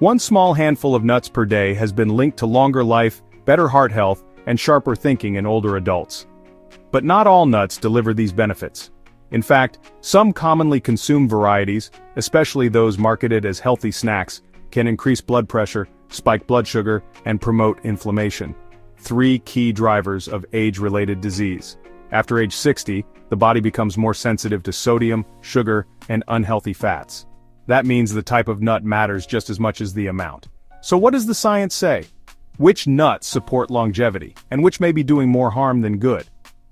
One small handful of nuts per day has been linked to longer life, better heart health, and sharper thinking in older adults. But not all nuts deliver these benefits. In fact, some commonly consumed varieties, especially those marketed as healthy snacks, can increase blood pressure, spike blood sugar, and promote inflammation. 3 key drivers of age-related disease. After age 60, the body becomes more sensitive to sodium, sugar, and unhealthy fats. That means the type of nut matters just as much as the amount. So what does the science say? Which nuts support longevity, and which may be doing more harm than good?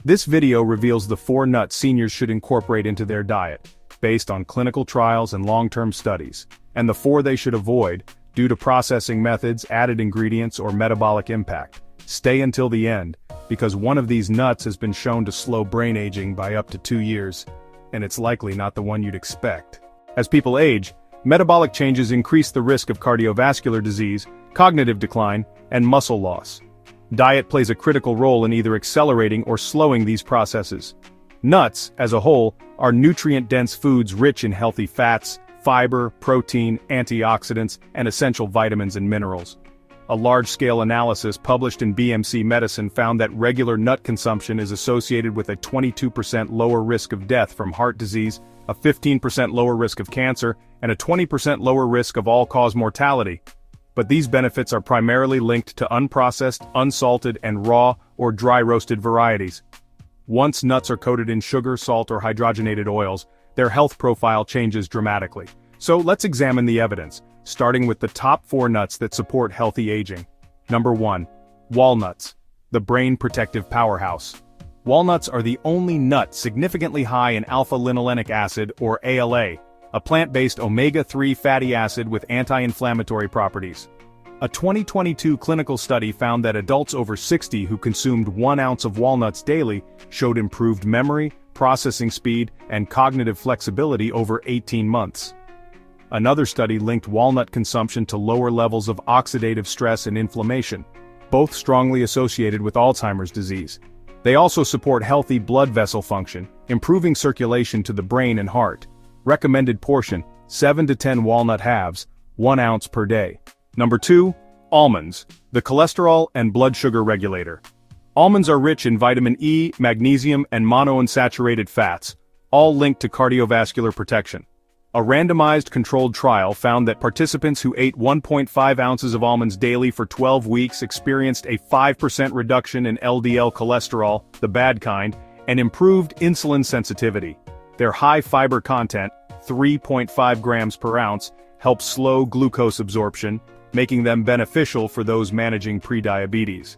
This video reveals the 4 nuts seniors should incorporate into their diet, based on clinical trials and long-term studies, and the 4 they should avoid, due to processing methods, added ingredients, or metabolic impact. Stay until the end, because one of these nuts has been shown to slow brain aging by up to 2 years, and it's likely not the one you'd expect. As people age, metabolic changes increase the risk of cardiovascular disease, cognitive decline, and muscle loss. Diet plays a critical role in either accelerating or slowing these processes. Nuts, as a whole, are nutrient-dense foods rich in healthy fats, fiber, protein, antioxidants, and essential vitamins and minerals. A large-scale analysis published in BMC Medicine found that regular nut consumption is associated with a 22% lower risk of death from heart disease, a 15% lower risk of cancer, and a 20% lower risk of all-cause mortality. But these benefits are primarily linked to unprocessed, unsalted, and raw or dry-roasted varieties. Once nuts are coated in sugar, salt, or hydrogenated oils, their health profile changes dramatically. So let's examine the evidence, starting with the top 4 nuts that support healthy aging. Number 1. Walnuts, the brain protective powerhouse. Walnuts are the only nut significantly high in alpha-linolenic acid, or ALA, a plant-based omega-3 fatty acid with anti-inflammatory properties. A 2022 clinical study found that adults over 60 who consumed 1 ounce of walnuts daily showed improved memory, processing speed, and cognitive flexibility over 18 months. Another study linked walnut consumption to lower levels of oxidative stress and inflammation, both strongly associated with Alzheimer's disease. They also support healthy blood vessel function, improving circulation to the brain and heart. Recommended portion, 7 to 10 walnut halves, 1 ounce per day. Number 2. Almonds, the cholesterol and blood sugar regulator. Almonds are rich in vitamin E, magnesium, and monounsaturated fats, all linked to cardiovascular protection. A randomized controlled trial found that participants who ate 1.5 ounces of almonds daily for 12 weeks experienced a 5% reduction in LDL cholesterol, the bad kind, and improved insulin sensitivity. Their high fiber content, 3.5 grams per ounce, helps slow glucose absorption, making them beneficial for those managing prediabetes.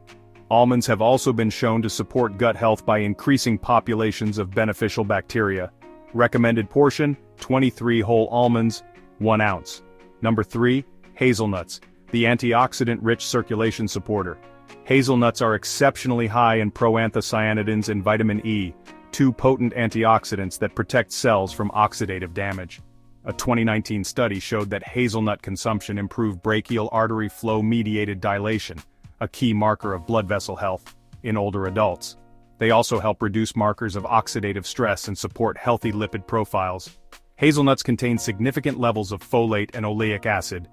Almonds have also been shown to support gut health by increasing populations of beneficial bacteria. Recommended portion, 23 whole almonds, 1 ounce. Number 3. Hazelnuts, the antioxidant-rich circulation supporter. Hazelnuts are exceptionally high in proanthocyanidins and vitamin E, 2 potent antioxidants that protect cells from oxidative damage. A 2019 study showed that hazelnut consumption improved brachial artery flow-mediated dilation, a key marker of blood vessel health, in older adults. They also help reduce markers of oxidative stress and support healthy lipid profiles. Hazelnuts contain significant levels of folate and oleic acid,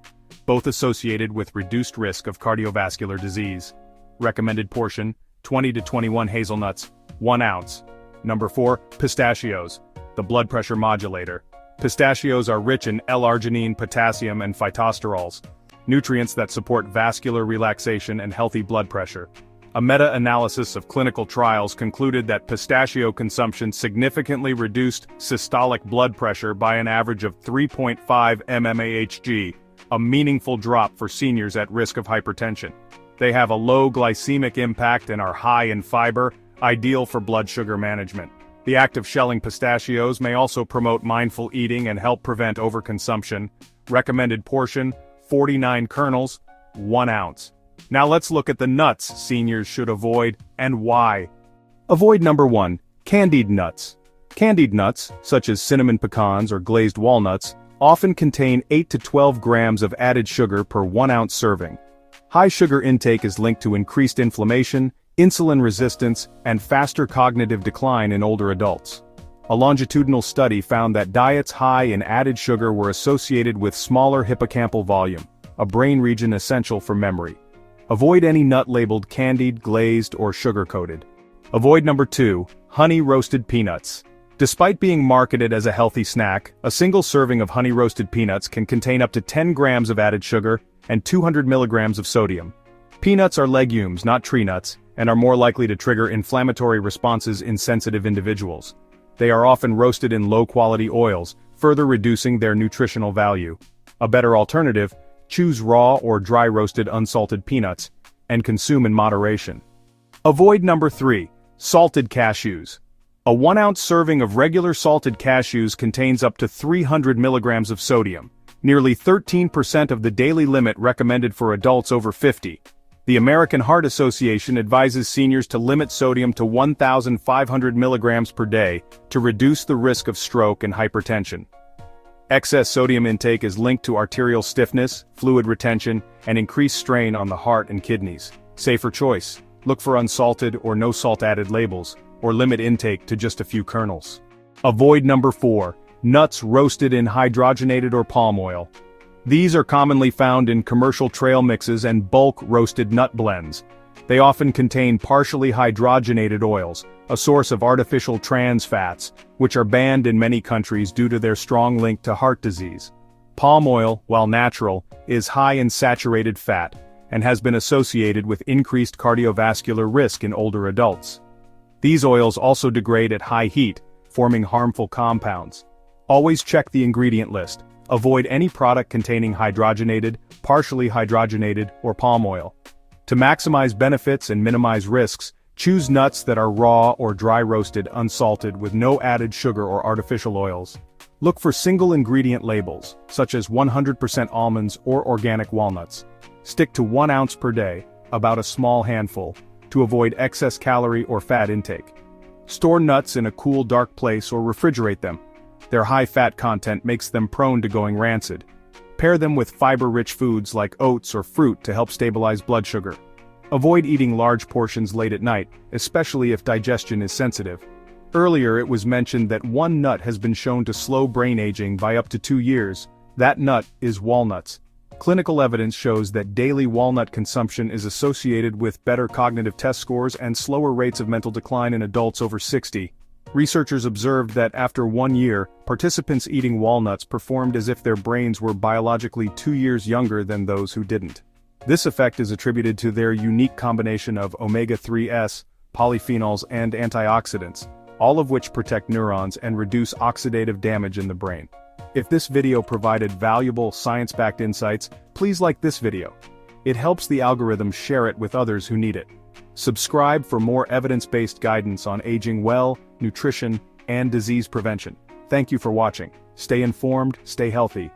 both associated with reduced risk of cardiovascular disease. Recommended portion, 20 to 21 hazelnuts, 1 ounce. Number 4. Pistachios, the blood pressure modulator. Pistachios are rich in L-arginine, potassium, and phytosterols, nutrients that support vascular relaxation and healthy blood pressure. A meta-analysis of clinical trials concluded that pistachio consumption significantly reduced systolic blood pressure by an average of 3.5 mmHg, a meaningful drop for seniors at risk of hypertension. They have a low glycemic impact and are high in fiber, ideal for blood sugar management. The act of shelling pistachios may also promote mindful eating and help prevent overconsumption. Recommended portion, 49 kernels, 1 ounce. Now let's look at the nuts seniors should avoid and why. Avoid number 1, candied nuts. Candied nuts, such as cinnamon pecans or glazed walnuts, often contain 8 to 12 grams of added sugar per 1 ounce serving. High sugar intake is linked to increased inflammation, insulin resistance, and faster cognitive decline in older adults. A longitudinal study found that diets high in added sugar were associated with smaller hippocampal volume, a brain region essential for memory. Avoid any nut labeled candied, glazed, or sugar-coated. Avoid number 2, honey-roasted peanuts. Despite being marketed as a healthy snack, a single serving of honey-roasted peanuts can contain up to 10 grams of added sugar and 200 milligrams of sodium. Peanuts are legumes, not tree nuts, and are more likely to trigger inflammatory responses in sensitive individuals. They are often roasted in low-quality oils, further reducing their nutritional value. A better alternative: choose raw or dry-roasted unsalted peanuts, and consume in moderation. Avoid number 3, salted cashews. A 1-ounce serving of regular salted cashews contains up to 300 milligrams of sodium, nearly 13% of the daily limit recommended for adults over 50. The American Heart Association advises seniors to limit sodium to 1,500 milligrams per day to reduce the risk of stroke and hypertension. Excess sodium intake is linked to arterial stiffness, fluid retention, and increased strain on the heart and kidneys. Safer choice: look for unsalted or no salt added labels, or limit intake to just a few kernels. Avoid number 4, nuts roasted in hydrogenated or palm oil. These are commonly found in commercial trail mixes and bulk roasted nut blends. They often contain partially hydrogenated oils, a source of artificial trans fats, which are banned in many countries due to their strong link to heart disease. Palm oil, while natural, is high in saturated fat, and has been associated with increased cardiovascular risk in older adults. These oils also degrade at high heat, forming harmful compounds. Always check the ingredient list. Avoid any product containing hydrogenated, partially hydrogenated, or palm oil. To maximize benefits and minimize risks, choose nuts that are raw or dry-roasted unsalted with no added sugar or artificial oils. Look for single-ingredient labels, such as 100% almonds or organic walnuts. Stick to 1 ounce per day, about a small handful, to avoid excess calorie or fat intake. Store nuts in a cool, dark place or refrigerate them. Their high fat content makes them prone to going rancid. Pair them with fiber-rich foods like oats or fruit to help stabilize blood sugar. Avoid eating large portions late at night, especially if digestion is sensitive. Earlier it was mentioned that one nut has been shown to slow brain aging by up to 2 years. That nut is walnuts. Clinical evidence shows that daily walnut consumption is associated with better cognitive test scores and slower rates of mental decline in adults over 60. Researchers observed that after 1 year, participants eating walnuts performed as if their brains were biologically 2 years younger than those who didn't. This effect is attributed to their unique combination of omega-3s, polyphenols, and antioxidants, all of which protect neurons and reduce oxidative damage in the brain. If this video provided valuable science-backed insights, please like this video. It helps the algorithm share it with others who need it. Subscribe for more evidence-based guidance on aging well, nutrition, and disease prevention. Thank you for watching. Stay informed, stay healthy,